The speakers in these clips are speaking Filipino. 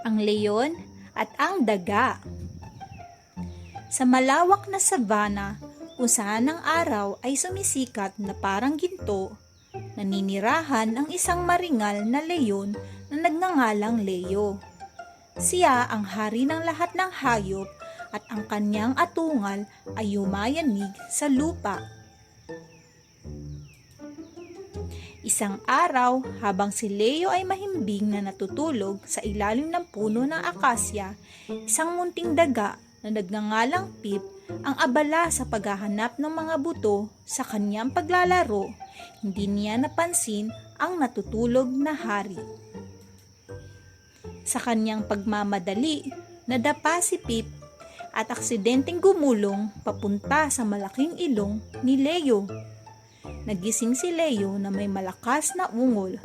ang leyon at ang daga. Sa malawak na savanna, kung saan ang araw ay sumisikat na parang ginto, naninirahan ang isang maringal na leyon na nagngangalang Leo. Siya ang hari ng lahat ng hayop at ang kanyang atungal ay yumayanig sa lupa. Isang araw, habang si Leo ay mahimbing na natutulog sa ilalim ng puno ng akasya, isang munting daga na nagngangalang Pip ang abala sa paghahanap ng mga buto sa kanyang paglalaro. Hindi niya napansin ang natutulog na hari. Sa kanyang pagmamadali, nadapa si Pip at aksidenteng gumulong papunta sa malaking ilong ni Leo. Nagising si Leo na may malakas na ungol.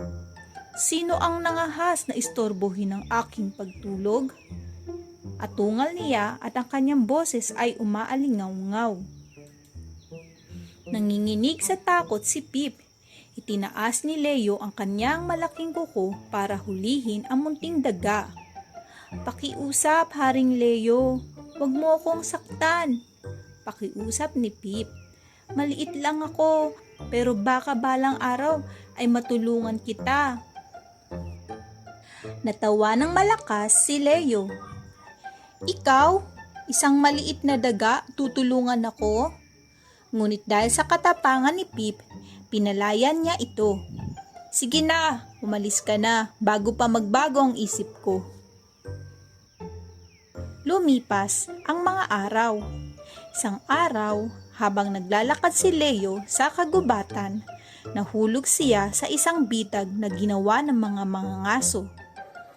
Sino ang nangahas na istorbohin ang aking pagtulog? Atungal niya at ang kanyang boses ay umaalingaw-ngaw. Nanginginig sa takot si Pip. Itinaas ni Leo ang kanyang malaking kuko para hulihin ang munting daga. "Pakiusap, Haring Leo, huwag mo akong saktan," pakiusap ni Pip. "Maliit lang ako, pero baka balang araw ay matulungan kita." Natawa ng malakas si Leo. "Ikaw, isang maliit na daga, tutulungan ako?" Ngunit dahil sa katapangan ni Pip, pinalayan niya ito. "Sige na, umalis ka na bago pa magbago ang isip ko." Lumipas ang mga araw. Isang araw, habang naglalakad si Leo sa kagubatan, nahulog siya sa isang bitag na ginawa ng mga mangangaso.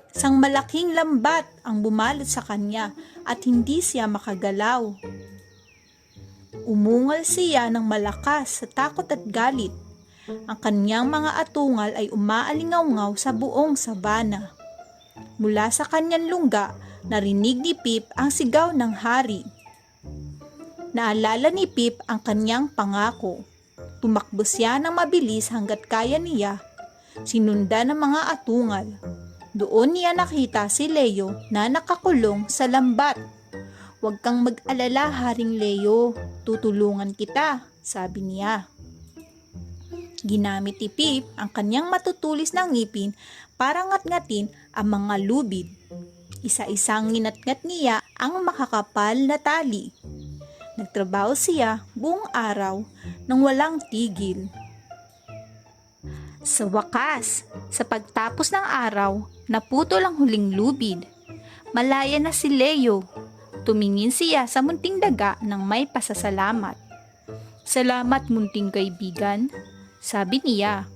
Isang malaking lambat ang bumalot sa kanya at hindi siya makagalaw. Umungal siya ng malakas sa takot at galit. Ang kanyang mga atungal ay umaalingaw-ngaw sa buong savanna. Mula sa kanyang lungga, narinig ni Pip ang sigaw ng hari. Naalala ni Pip ang kanyang pangako. Tumakbo siya ng mabilis hanggat kaya niya, sinundan ng mga atungal. Doon niya nakita si Leo na nakakulong sa lambat. "Huwag kang mag-alala, Haring Leo, tutulungan kita," sabi niya. Ginamit ni Pip ang kanyang matutulis na ngipin para ngat-ngatin ang mga lubid. Isa-isang nginat-ngat niya ang makakapal na tali. Nagtrabaho siya buong araw nang walang tigil. Sa wakas, sa pagtapos ng araw, naputol ang huling lubid. Malaya na si Leo. Tumingin siya sa munting daga ng may pasasalamat. "Salamat, munting kaibigan," sabi niya.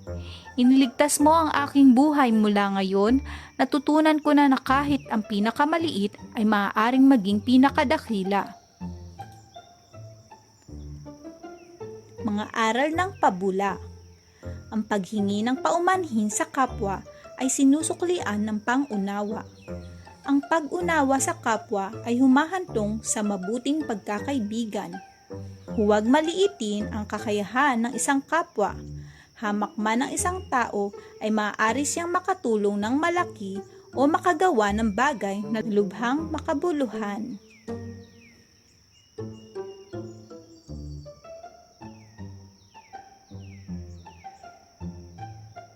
"Iniligtas mo ang aking buhay mula ngayon. Natutunan ko na kahit ang pinakamaliit ay maaaring maging pinakadakila." Mga aral ng pabula. Ang paghingi ng paumanhin sa kapwa ay sinusuklian ng pangunawa. Ang pag-unawa sa kapwa ay humahantong sa mabuting pagkakaibigan. Huwag maliitin ang kakayahan ng isang kapwa. Hamak man ng isang tao ay maaari siyang makatulong ng malaki o makagawa ng bagay na lubhang makabuluhan.